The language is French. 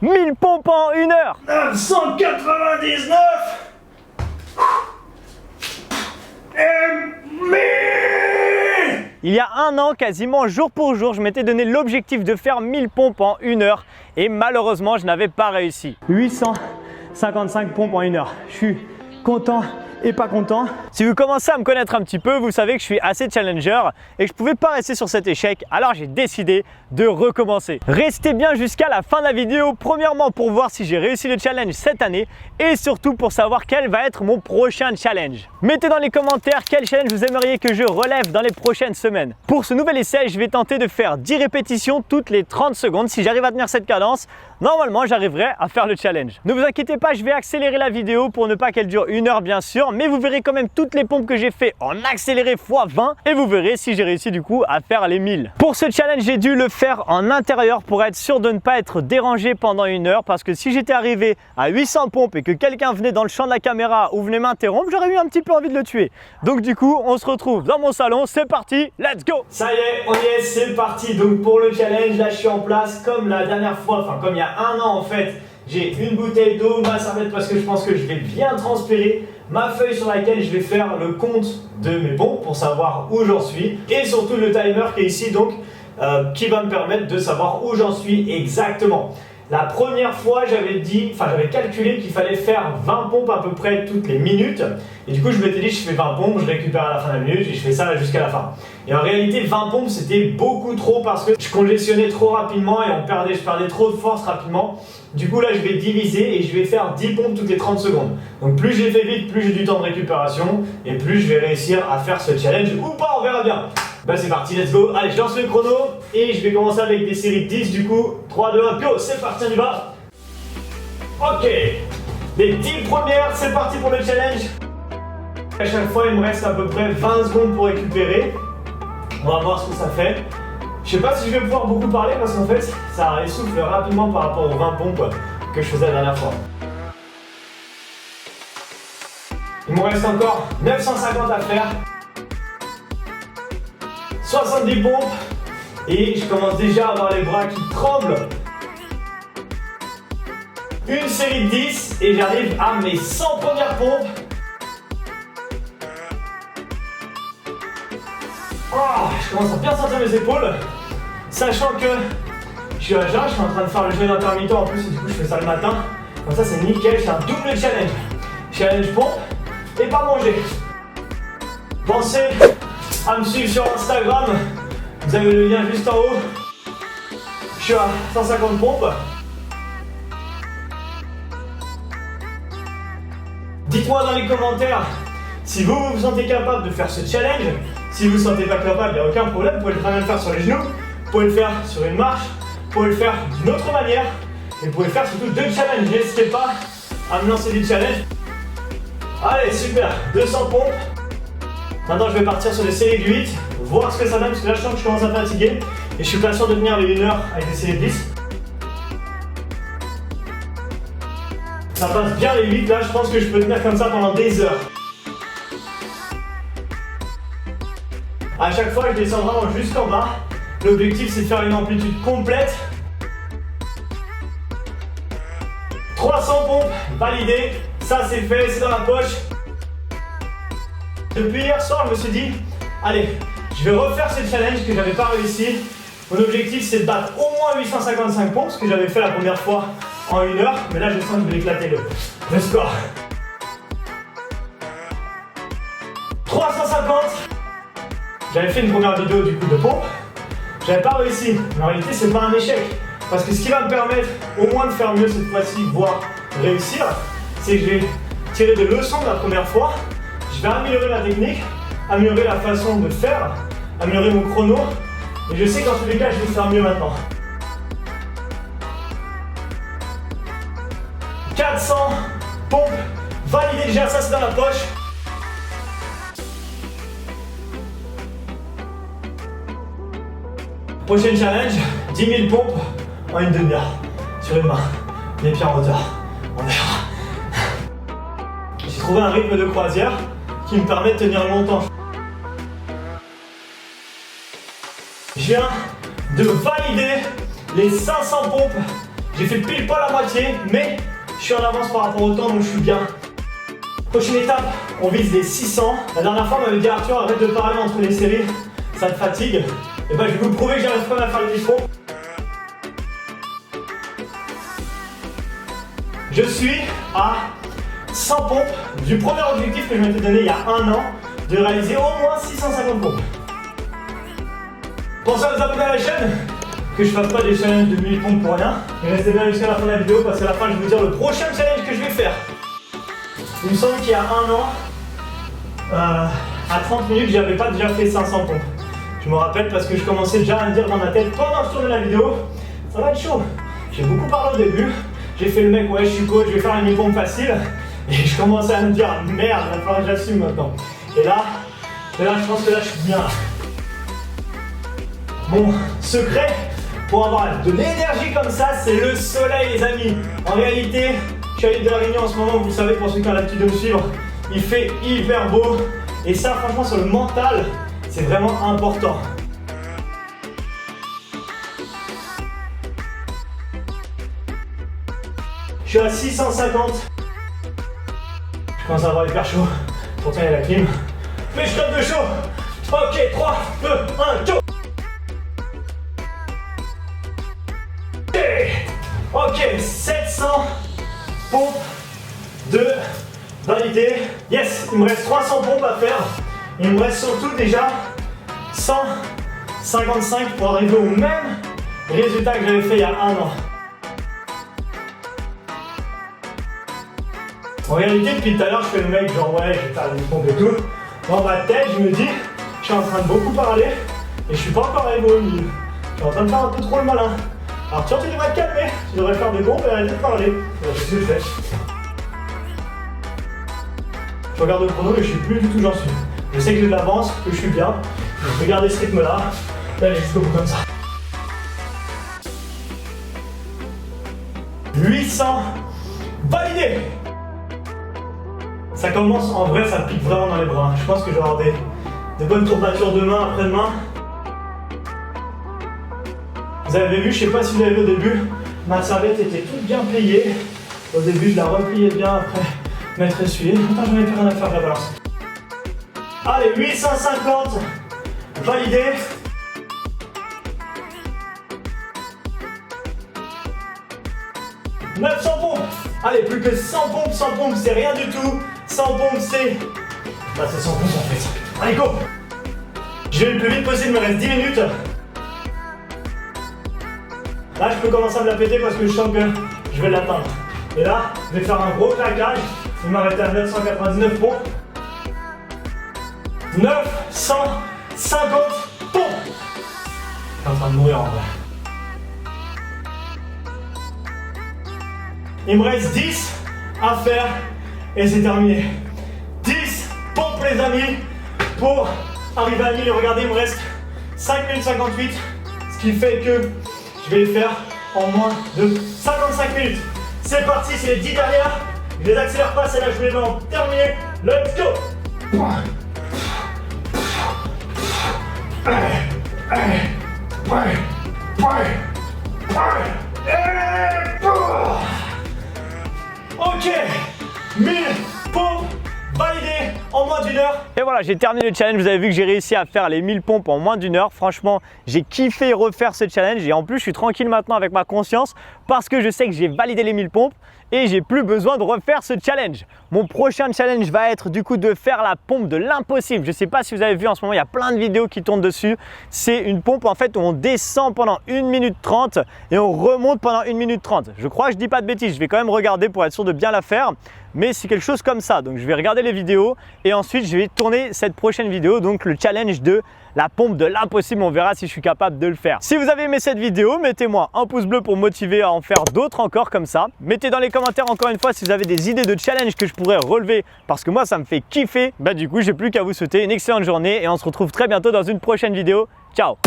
1000 pompes en 1 heure. 999 et 1000. Il y a un an, quasiment jour pour jour, je m'étais donné l'objectif de faire 1000 pompes en 1 heure et malheureusement, je n'avais pas réussi. 855 pompes en 1 heure. Je suis content et pas content. Si vous commencez à me connaître un petit peu, vous savez que je suis assez challenger et que je ne pouvais pas rester sur cet échec, alors j'ai décidé de recommencer. Restez bien jusqu'à la fin de la vidéo, premièrement pour voir si j'ai réussi le challenge cette année et surtout pour savoir quel va être mon prochain challenge. Mettez dans les commentaires quel challenge vous aimeriez que je relève dans les prochaines semaines. Pour ce nouvel essai, je vais tenter de faire 10 répétitions toutes les 30 secondes. Si j'arrive à tenir cette cadence, normalement j'arriverai à faire le challenge. Ne vous inquiétez pas, je vais accélérer la vidéo pour ne pas qu'elle dure 1 heure bien sûr, mais vous verrez quand même toutes les pompes que j'ai fait en accéléré x 20 et vous verrez si j'ai réussi du coup à faire les 1000. Pour ce challenge, j'ai dû le faire en intérieur pour être sûr de ne pas être dérangé pendant 1 heure parce que si j'étais arrivé à 800 pompes et que quelqu'un venait dans le champ de la caméra ou venait m'interrompre, j'aurais eu un petit peu envie de le tuer. Donc du coup, on se retrouve dans mon salon, c'est parti, let's go! Ça y est, on y est, c'est parti. Donc pour le challenge, là je suis en place comme la dernière fois, enfin comme il y a un an en fait. J'ai une bouteille d'eau, ma serviette parce que je pense que je vais bien transpirer, ma feuille sur laquelle je vais faire le compte de mes pompes pour savoir où j'en suis et surtout le timer qui est ici donc qui va me permettre de savoir où j'en suis exactement. La première fois, j'avais calculé qu'il fallait faire 20 pompes à peu près toutes les minutes. Et du coup, je m'étais dit, je fais 20 pompes, je récupère à la fin de la minute et je fais ça jusqu'à la fin. Et en réalité, 20 pompes, c'était beaucoup trop parce que je congestionnais trop rapidement et je perdais trop de force rapidement. Du coup, là, je vais diviser et je vais faire 10 pompes toutes les 30 secondes. Donc, plus je les fais vite, plus j'ai du temps de récupération et plus je vais réussir à faire ce challenge ou pas, on verra bien. Bah c'est parti, let's go. Allez, je lance le chrono et je vais commencer avec des séries de 10 du coup. 3, 2, 1, pio, c'est parti, on y va. Ok, les 10 premières, c'est parti pour le challenge. À chaque fois, il me reste à peu près 20 secondes pour récupérer. On va voir ce que ça fait. Je sais pas si je vais pouvoir beaucoup parler parce qu'en fait, ça essouffle rapidement par rapport aux 20 pompes que je faisais la dernière fois. Il me reste encore 950 à faire. 70 pompes et je commence déjà à avoir les bras qui tremblent. Une série de 10 et j'arrive à mes 100 premières pompes. Oh, je commence à bien sentir mes épaules, sachant que je suis à jeun, je suis en train de faire le jeûne intermittent en plus et du coup je fais ça le matin. Comme ça c'est nickel, c'est un double challenge. Challenge pompe et pas manger. Pensez à me suivre sur Instagram, vous avez le lien juste en haut. Je suis à 150 pompes. Dites-moi dans les commentaires si vous vous sentez capable de faire ce challenge. Si vous ne vous sentez pas capable, il n'y a aucun problème, vous pouvez très bien le faire sur les genoux, vous pouvez le faire sur une marche, vous pouvez le faire d'une autre manière et vous pouvez faire surtout 2 challenges. N'hésitez pas à me lancer des challenges. Allez, super, 200 pompes. Maintenant, je vais partir sur des séries de 8, voir ce que ça donne, parce que là, je sens que je commence à fatiguer et je suis pas sûr de tenir les 1 heure avec des séries de 10. Ça passe bien les 8, là, je pense que je peux tenir comme ça pendant des heures. À chaque fois, je descends vraiment jusqu'en bas. L'objectif, c'est de faire une amplitude complète. 300 pompes, validé. Ça, c'est fait, c'est dans la poche. Depuis hier soir, je me suis dit, allez, je vais refaire ce challenge que j'avais pas réussi. Mon objectif, c'est de battre au moins 855 pompes, ce que j'avais fait la première fois en 1 heure. Mais là, je sens que je vais éclater le score. 350. J'avais fait une première vidéo du coup de pompe. J'avais pas réussi. Mais en réalité, c'est pas un échec. Parce que ce qui va me permettre au moins de faire mieux cette fois-ci, voire réussir, c'est que je vais tirer des leçons de la première fois. Je vais améliorer la technique, améliorer la façon de faire, améliorer mon chrono. Et je sais qu'en tous les cas, je vais faire mieux maintenant. 400 pompes validées déjà, ça c'est dans la poche. Prochain challenge, 10 000 pompes en une demi-heure. Sur une main, les pieds en hauteur. On verra. J'ai trouvé un rythme de croisière qui me permet de tenir longtemps. Je viens de valider les 500 pompes. J'ai fait pile pas la moitié, mais je suis en avance par rapport au temps, donc je suis bien. Prochaine étape, on vise les 600. La dernière fois, on m'avait dit Arthur, arrête de parler entre les séries, ça te fatigue. Et bah, je vais vous prouver que j'arrive quand même à faire le micro. Je suis à 100 pompes du premier objectif que je m'étais donné il y a un an, de réaliser au moins 650 pompes. Pensez à vous abonner à la chaîne, que je fasse pas des challenges de 1000 pompes pour rien. Et restez bien jusqu'à la fin de la vidéo parce qu'à la fin je vais vous dire le prochain challenge que je vais faire. Il me semble qu'il y a un an, à 30 minutes, j'avais pas déjà fait 500 pompes. Je me rappelle parce que je commençais déjà à me dire dans ma tête pendant que je tournais la vidéo, ça va être chaud. J'ai beaucoup parlé au début, j'ai fait le mec, ouais je suis coach, je vais faire une 1000 pompes facile. Et je commençais à me dire, merde, il va falloir que j'assume maintenant. Et là, je pense que là je suis bien. Mon secret pour avoir de l'énergie comme ça, c'est le soleil les amis. En réalité, je suis à l'île de la Réunion en ce moment, vous le savez pour ceux qui ont l'habitude de me suivre, il fait hyper beau. Et ça franchement sur le mental, c'est vraiment important. Je suis à 650. Je commence à avoir hyper chaud. Pourtant il y a la clim. Mais je tape de chaud. Ok, 3, 2, 1, go. Ok, 700 pompes de validé. Yes, il me reste 300 pompes à faire. Il me reste surtout déjà 155 pour arriver au même résultat que j'avais fait il y a un an. En réalité, depuis tout à l'heure, je fais le mec genre ouais, je vais faire des pompes et tout. Dans ma tête, je me dis, je suis en train de beaucoup parler et je suis pas encore arrivé au milieu. Je suis en train de faire un peu trop le malin. Alors tu devrais te calmer, tu devrais faire des pompes et arrêter de parler. C'est ce que je fais. Je regarde le chrono et je suis plus du tout j'en suis. Je sais que j'ai de l'avance, que je suis bien. Donc je vais garder ce rythme là. Allez, jusqu'au bout comme ça. 800 validé. Ça commence, en vrai ça pique vraiment dans les bras. Je pense que je vais avoir des bonnes courbatures demain, après-demain. Vous avez vu, je sais pas si vous l'avez vu au début, ma serviette était toute bien pliée. Au début je la repliais bien après m'être essuyé. Attends, j'en ai plus rien à faire de la balance. Allez, 850 validé. « 900 pompes. Allez, plus que 100 pompes, c'est rien du tout. 100 pompes, c'est... Bah, c'est 100 pompes en fait. Allez, go. Je vais le plus vite possible, il me reste 10 minutes. Là, je peux commencer à me la péter parce que je sens que je vais l'atteindre. Et là, je vais faire un gros claquage. Je vais m'arrêter à 999 pompes. 950 pompes. Je suis en train de mourir en vrai. Il me reste 10 à faire et c'est terminé. 10 pompes les amis pour arriver à 1000. Regardez, il me reste 5 minutes 58, ce qui fait que je vais les faire en moins de 55 minutes. C'est parti, c'est les 10 dernières. Je les accélère pas, celles-là je les mets en terminé. Let's go. Ok, 1000 pompes validées en moins d'une heure. Et voilà, j'ai terminé le challenge. Vous avez vu que j'ai réussi à faire les 1000 pompes en moins d'une heure. Franchement, j'ai kiffé refaire ce challenge et en plus, je suis tranquille maintenant avec ma conscience parce que je sais que j'ai validé les 1000 pompes et j'ai plus besoin de refaire ce challenge. Mon prochain challenge va être du coup de faire la pompe de l'impossible. Je ne sais pas si vous avez vu en ce moment, il y a plein de vidéos qui tournent dessus. C'est une pompe en fait où on descend pendant 1 minute 30 et on remonte pendant 1 minute 30. Je crois que je dis pas de bêtises, je vais quand même regarder pour être sûr de bien la faire. Mais c'est quelque chose comme ça. Donc je vais regarder les vidéos et ensuite je vais tourner cette prochaine vidéo, donc le challenge de la pompe de l'impossible. On verra si je suis capable de le faire. Si vous avez aimé cette vidéo, mettez-moi un pouce bleu pour me motiver à en faire d'autres encore comme ça. Mettez dans les commentaires encore une fois si vous avez des idées de challenge que je pourrais relever parce que moi ça me fait kiffer. Bah du coup j'ai plus qu'à vous souhaiter une excellente journée et on se retrouve très bientôt dans une prochaine vidéo. Ciao.